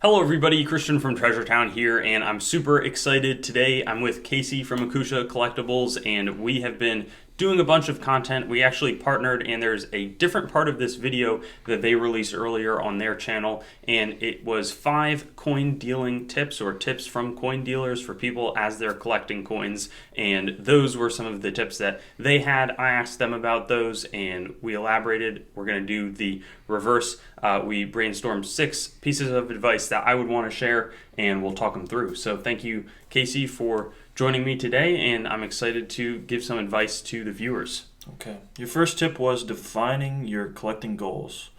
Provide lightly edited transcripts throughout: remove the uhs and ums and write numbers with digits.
Hello everybody, Christian from Treasure Town here, and I'm super excited. Today I'm with Casey from Akusha Collectibles, and we have been doing a bunch of content. We actually partnered, and there's a different part of this video that they released earlier on their channel, and it was 5 coin dealing tips or tips from coin dealers for people as they're collecting coins, and those were some of the tips that they had. I asked them about those, and we elaborated. We're going to do the reverse. We brainstormed 6 pieces of advice that I would want to share, and we'll talk them through. So thank you, Casey, for joining me today, and I'm excited to give some advice to the viewers. Okay. Your first tip was defining your collecting goals.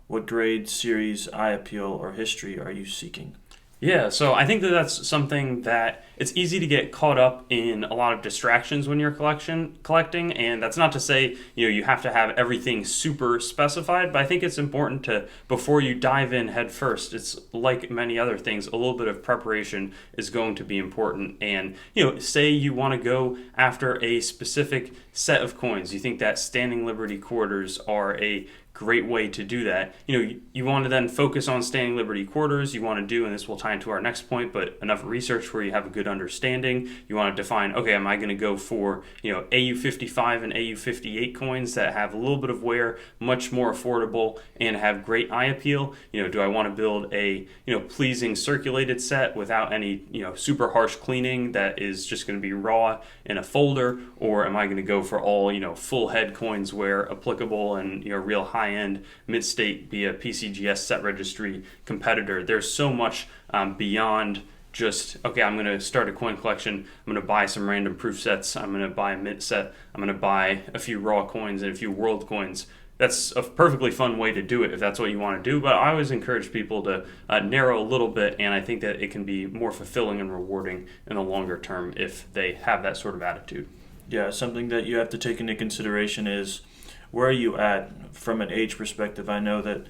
What grade, series, eye appeal, or history are you seeking? Yeah, so I think that that's something that it's easy to get caught up in a lot of distractions when you're collecting, and that's not to say you have to have everything super specified, but I think it's important to, before you dive in head first, it's like many other things, a little bit of preparation is going to be important. And say you want to go after a specific set of coins, you think that standing Liberty quarters are a great way to do that. You want to then focus on standing Liberty quarters. You want to do, and this will tie into our next point, but enough research where you have a good understanding. You want to define, okay, am I going to go for AU55 and AU58 coins that have a little bit of wear, much more affordable, and have great eye appeal? Do I want to build a pleasing circulated set without any super harsh cleaning that is just going to be raw in a folder, or am I going to go for all full head coins where applicable and real high-end mid-state be a PCGS set registry competitor? There's so much beyond just, okay, I'm going to start a coin collection, I'm going to buy some random proof sets, I'm going to buy a mint set, I'm going to buy a few raw coins and a few world coins. That's a perfectly fun way to do it if that's what you want to do, but I always encourage people to narrow a little bit, and I think that it can be more fulfilling and rewarding in the longer term if they have that sort of attitude. Yeah, something that you have to take into consideration is where are you at from an age perspective. I know that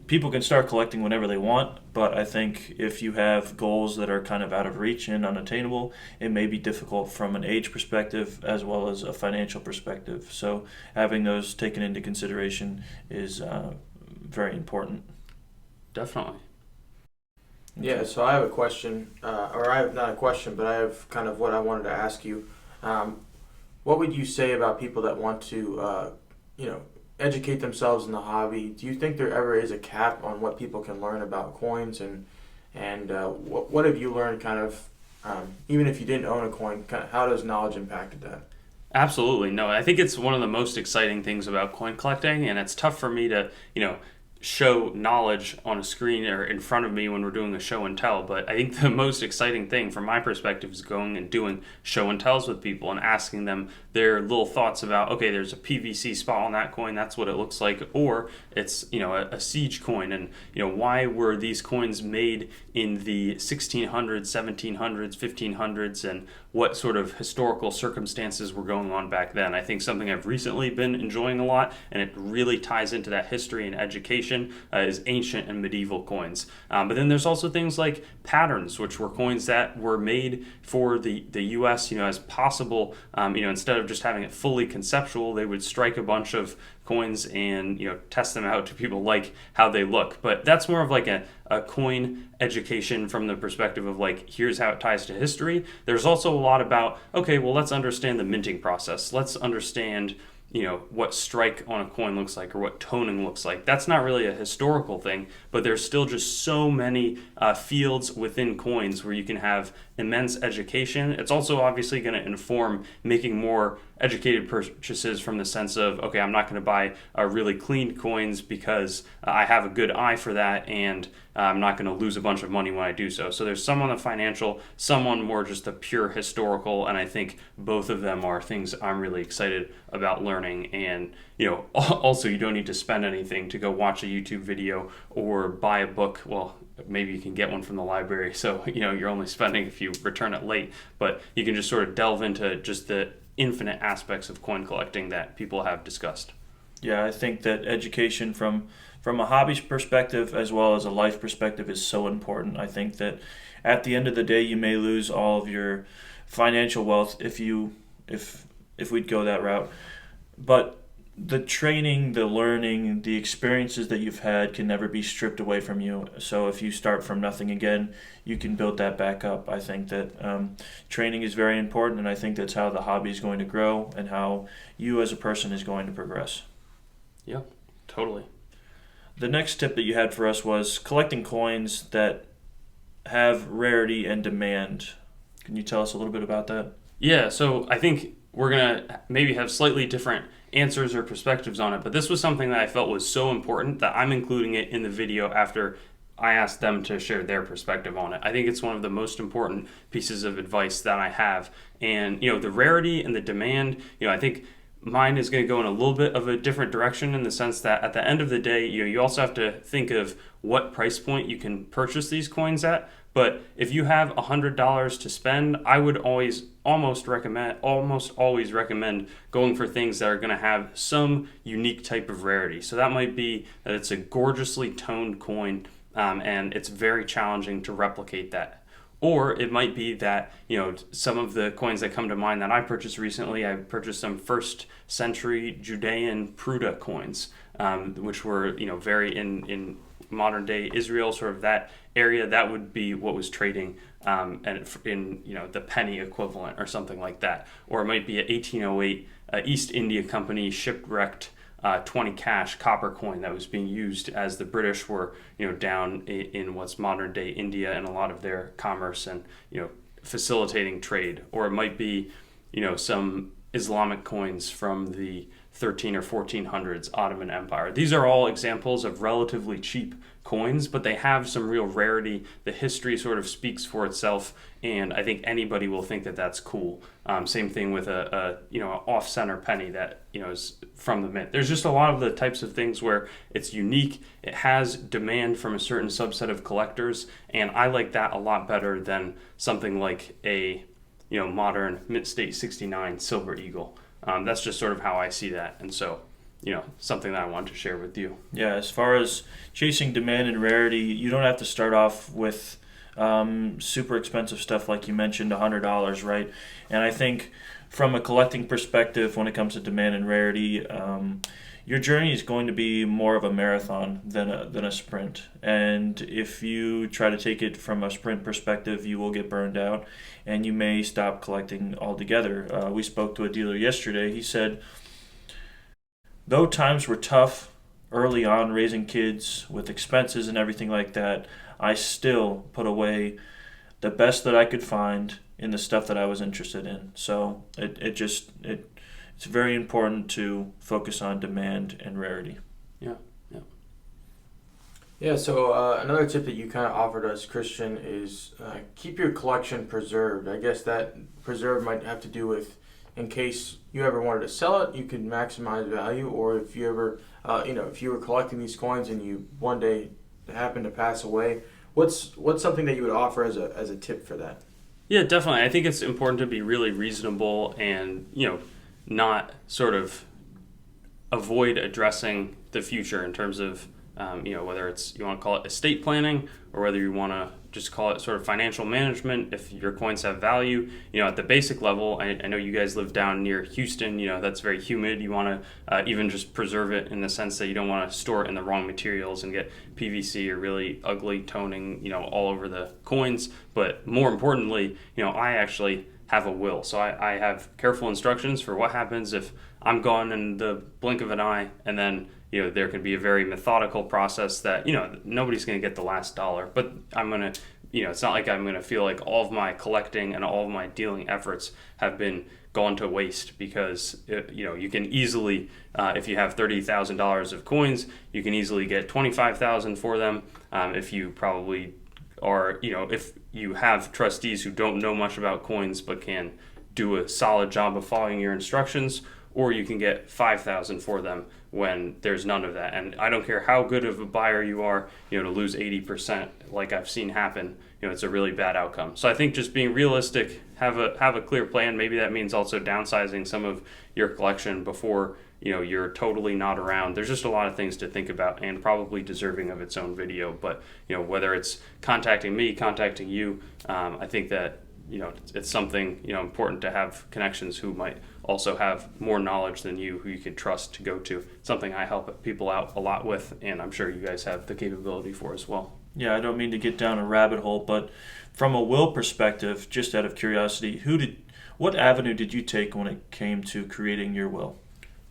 people can start collecting whenever they want, but I think if you have goals that are kind of out of reach and unattainable, it may be difficult from an age perspective as well as a financial perspective. So having those taken into consideration is very important. Definitely. Yeah, so I have a question, or I have not a question, but I have kind of what I wanted to ask you. What would you say about people that want to, educate themselves in the hobby? Do you think there ever is a cap on what people can learn about coins, and what have you learned kind of, even if you didn't own a coin, kind of how does knowledge impacted that? Absolutely. No, I think it's one of the most exciting things about coin collecting, and it's tough for me to, show knowledge on a screen or in front of me when we're doing a show and tell. But I think the most exciting thing from my perspective is going and doing show and tells with people and asking them their little thoughts about, okay, there's a PVC spot on that coin, that's what it looks like, or it's a siege coin, and why were these coins made in the 1600s, 1700s, 1500s, and what sort of historical circumstances were going on back then. I think something I've recently been enjoying a lot, and it really ties into that history and education, is ancient and medieval coins. But then there's also things like patterns, which were coins that were made for the U.S. As possible. Instead of just having it fully conceptual, they would strike a bunch of coins and test them out to people like how they look. But that's more of like a coin education from the perspective of like, here's how it ties to history. There's also a lot about, okay, well, let's understand the minting process. Let's understand what strike on a coin looks like or what toning looks like. That's not really a historical thing, but there's still just so many fields within coins where you can have immense education. It's also obviously going to inform making more educated purchases from the sense of, okay, I'm not going to buy really clean coins because I have a good eye for that, and I'm not going to lose a bunch of money when I do so. So there's some on the financial, some on more just the pure historical, and I think both of them are things I'm really excited about learning. And also you don't need to spend anything to go watch a YouTube video or buy a book. Well, maybe you can get one from the library, so you're only spending if you return it late, but you can just sort of delve into just the infinite aspects of coin collecting that people have discussed. Yeah, I think that education from a hobby perspective as well as a life perspective is so important. I think that at the end of the day, you may lose all of your financial wealth if we'd go that route, but the training, the learning, the experiences that you've had can never be stripped away from you. So if you start from nothing again, you can build that back up. I think that training is very important, and I think that's how the hobby is going to grow and how you as a person is going to progress. Yeah, totally. The next tip that you had for us was collecting coins that have rarity and demand. Can you tell us a little bit about that? Yeah, so I think we're going to maybe have slightly different answers or perspectives on it, but this was something that I felt was so important that I'm including it in the video after I asked them to share their perspective on it. I think it's one of the most important pieces of advice that I have. And, the rarity and the demand, I think mine is going to go in a little bit of a different direction in the sense that at the end of the day, you also have to think of what price point you can purchase these coins at. But if you have $100 to spend, I would almost always recommend going for things that are going to have some unique type of rarity. So that might be that it's a gorgeously toned coin, and it's very challenging to replicate that. Or it might be that, some of the coins that come to mind that I purchased recently, I purchased some first century Judean Pruta coins, which were, very in modern day Israel, sort of that area. That would be what was trading and in the penny equivalent or something like that. Or it might be a 1808 East India Company shipwrecked 20 cash copper coin that was being used as the British were down in what's modern day India and a lot of their commerce and facilitating trade. Or it might be some Islamic coins from the 13 or 1400s Ottoman Empire. These are all examples of relatively cheap coins, but they have some real rarity. The history sort of speaks for itself, and I think anybody will think that that's cool. Same thing with a off-center penny that is from the mint. There's just a lot of the types of things where it's unique. It has demand from a certain subset of collectors, and I like that a lot better than something like a modern Mint State 69 Silver Eagle. That's just sort of how I see that, and so something that I wanted to share with you. Yeah, as far as chasing demand and rarity, you don't have to start off with super expensive stuff like you mentioned, $100, right? And I think from a collecting perspective, when it comes to demand and rarity, your journey is going to be more of a marathon than a sprint. And if you try to take it from a sprint perspective, you will get burned out and you may stop collecting altogether. We spoke to a dealer yesterday. He said, though times were tough early on raising kids with expenses and everything like that, I still put away the best that I could find in the stuff that I was interested in. So it's very important to focus on demand and rarity. Yeah, so another tip that you kind of offered us, Christian, is keep your collection preserved. I guess that preserved might have to do with in case you ever wanted to sell it, you could maximize value, or if you ever, if you were collecting these coins and you one day happen to pass away, what's something that you would offer as a tip for that? Yeah, definitely. I think it's important to be really reasonable and, not sort of avoid addressing the future in terms of, whether it's you want to call it estate planning or whether you want to just call it sort of financial management. If your coins have value, at the basic level, I know you guys live down near Houston, that's very humid. You want to even just preserve it in the sense that you don't want to store it in the wrong materials and get PVC or really ugly toning, all over the coins. But more importantly, I actually have a will. So I have careful instructions for what happens if I'm gone in the blink of an eye, and then there can be a very methodical process that nobody's going to get the last dollar, but I'm going to it's not like I'm going to feel like all of my collecting and all of my dealing efforts have been gone to waste, because you can easily if you have $30,000 of coins, you can easily get $25,000 for them. If you probably are if you have trustees who don't know much about coins but can do a solid job of following your instructions, or you can get $5,000 for them when there's none of that. And I don't care how good of a buyer you are, to lose 80% like I've seen happen, it's a really bad outcome. So I think just being realistic, have a clear plan. Maybe that means also downsizing some of your collection before you're totally not around. There's just a lot of things to think about, and probably deserving of its own video. But whether it's contacting me, contacting you, I think that it's something important to have connections who might also have more knowledge than you who you can trust to go to. It's something I help people out a lot with, and I'm sure you guys have the capability for as well. Yeah, I don't mean to get down a rabbit hole, but from a will perspective, just out of curiosity, what avenue did you take when it came to creating your will?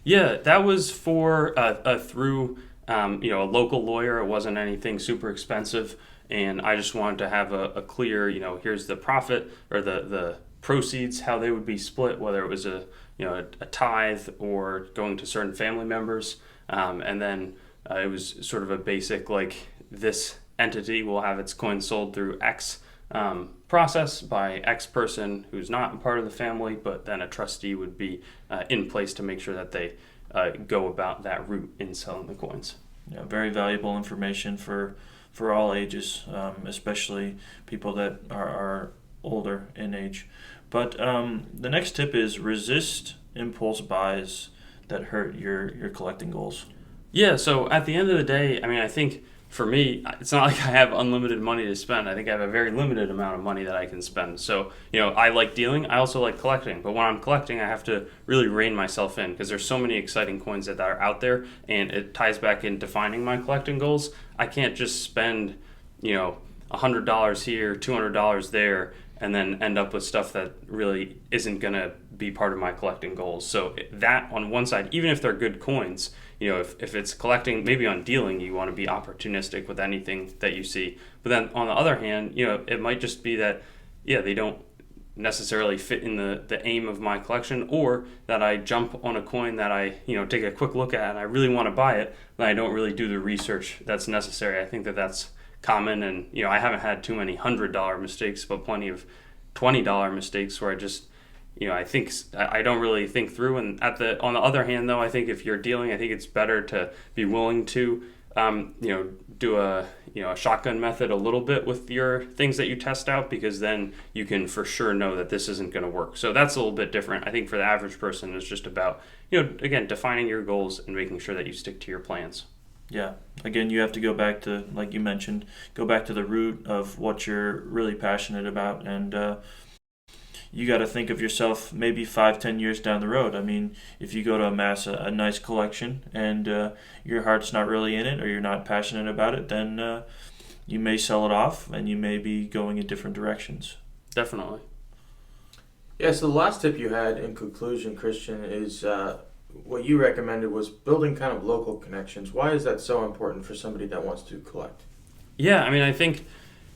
Yeah, that was for through a local lawyer. It wasn't anything super expensive, and I just wanted to have a clear, here's the profit or the proceeds, how they would be split, whether it was a tithe or going to certain family members, and then it was sort of a basic like this entity will have its coins sold through X process by X person who's not a part of the family, but then a trustee would be in place to make sure that they go about that route in selling the coins. Yeah, very valuable information for all ages, especially people that are older in age. But the next tip is resist impulse buys that hurt your collecting goals. Yeah, so at the end of the day, I mean, I think for me, it's not like I have unlimited money to spend. I think I have a very limited amount of money that I can spend. So, I like dealing. I also like collecting. But when I'm collecting, I have to really rein myself in because there's so many exciting coins that are out there, and it ties back in defining my collecting goals. I can't just spend, $100 here, $200 there, and then end up with stuff that really isn't going to be part of my collecting goals. So that on one side, even if they're good coins, if it's collecting, maybe on dealing, you want to be opportunistic with anything that you see. But then on the other hand, it might just be that, they don't necessarily fit in the aim of my collection, or that I jump on a coin that I, take a quick look at and I really want to buy it, but I don't really do the research that's necessary. I think that that's common, and, I haven't had too many $100 mistakes, but plenty of $20 mistakes where I just, I think I don't really think through. And on the other hand, though, I think if you're dealing, I think it's better to be willing to, do a shotgun method a little bit with your things that you test out, because then you can for sure know that this isn't going to work. So that's a little bit different. I think for the average person, it's just about, again, defining your goals and making sure that you stick to your plans. Yeah. Again, you have to go back to, like you mentioned, go back to the root of what you're really passionate about, and you got to think of yourself maybe 5-10 years down the road. I mean, if you go to amass a nice collection and your heart's not really in it, or you're not passionate about it, then you may sell it off and you may be going in different directions. Definitely. Yeah, so the last tip you had in conclusion, Christian, is what you recommended was building kind of local connections. Why is that so important for somebody that wants to collect? Yeah, I mean, I think,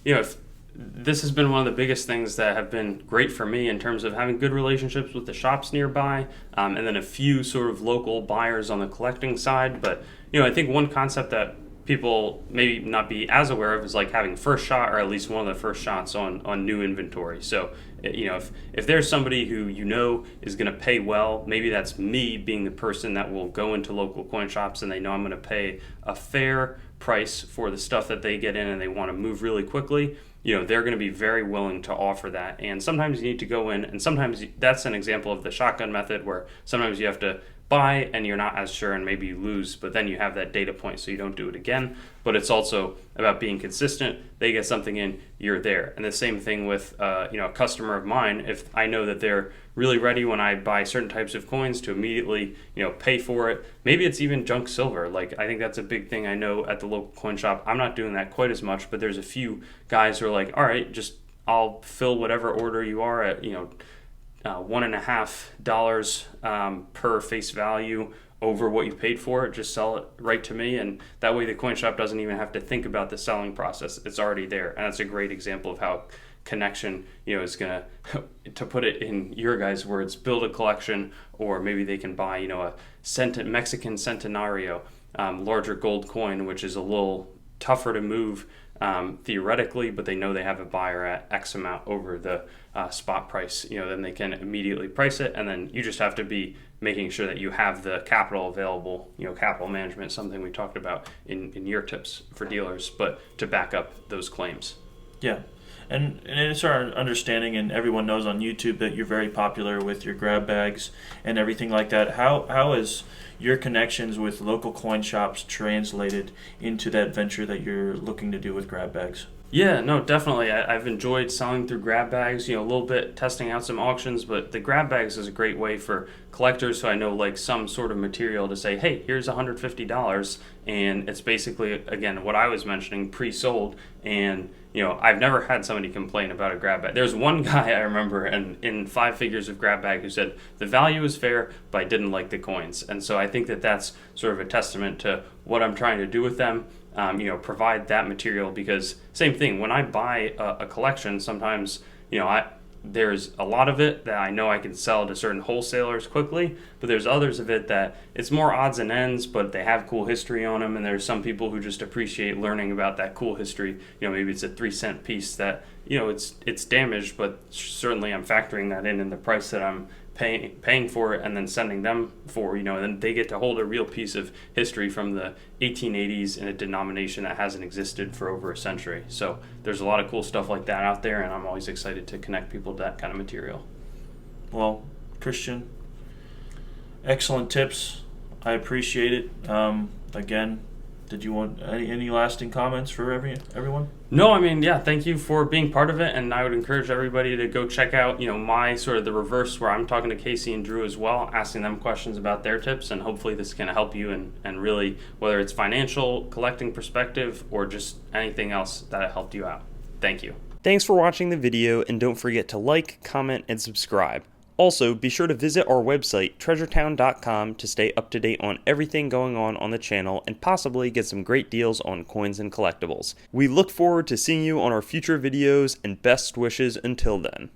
if this has been one of the biggest things that have been great for me in terms of having good relationships with the shops nearby, and then a few sort of local buyers on the collecting side. But, I think one concept that people maybe not be as aware of is like having first shot, or at least one of the first shots on new inventory. So, if there's somebody who is going to pay well, maybe that's me being the person that will go into local coin shops and they know I'm going to pay a fair price for the stuff that they get in and they want to move really quickly. They're going to be very willing to offer that. And sometimes you need to go in, and sometimes that's an example of the shotgun method, where sometimes you have to buy and you're not as sure and maybe you lose, but then you have that data point so you don't do it again. But it's also about being consistent. They get something in, you're there. And the same thing with a customer of mine. If I know that they're really ready when I buy certain types of coins to immediately pay for it, maybe it's even junk silver. Like, I think that's a big thing I know at the local coin shop. I'm not doing that quite as much, but there's a few guys who are like, all right, just I'll fill whatever order you are at $1.50 per face value over what you paid for it. Just sell it right to me, and that way the coin shop doesn't even have to think about the selling process. It's already there, and that's a great example of how connection is gonna to put it in your guys' words, build a collection. Or maybe they can buy a Mexican Centenario, larger gold coin, which is a little tougher to move theoretically, but they know they have a buyer at X amount over the spot price. Then they can immediately price it, and then you just have to be making sure that you have the capital available. Capital management is something we talked about in your tips for dealers, but to back up those claims. Yeah. And it's our understanding, and everyone knows on YouTube, that you're very popular with your grab bags and everything like that. How is your connections with local coin shops translated into that venture that you're looking to do with grab bags? Yeah, no, definitely. I've enjoyed selling through grab bags, a little bit testing out some auctions, but the grab bags is a great way for collectors who I know like some sort of material to say, hey, here's $150. And it's basically, again, what I was mentioning, pre sold. And, I've never had somebody complain about a grab bag. There's one guy I remember in 5 figures of grab bag who said, the value is fair, but I didn't like the coins. And so I think that that's sort of a testament to what I'm trying to do with them. Provide that material, because same thing, when I buy a collection, sometimes, there's a lot of it that I know I can sell to certain wholesalers quickly, but there's others of it that it's more odds and ends, but they have cool history on them, and there's some people who just appreciate learning about that cool history. Maybe it's a 3-cent piece that, it's damaged, but certainly I'm factoring that in the price that I'm paying for it and then sending them for, and then they get to hold a real piece of history from the 1880s in a denomination that hasn't existed for over a century. So there's a lot of cool stuff like that out there, and I'm always excited to connect people to that kind of material. Well, Christian, excellent tips. I appreciate it. Again, did you want any lasting comments for everyone? No, I mean, yeah, thank you for being part of it, and I would encourage everybody to go check out, my sort of the reverse, where I'm talking to Casey and Drew as well, asking them questions about their tips, and hopefully this can help you and really, whether it's financial, collecting perspective, or just anything else that helped you out. Thank you. Thanks for watching the video, and don't forget to like, comment, and subscribe. Also, be sure to visit our website, treasuretown.com, to stay up to date on everything going on the channel and possibly get some great deals on coins and collectibles. We look forward to seeing you on our future videos, and best wishes until then.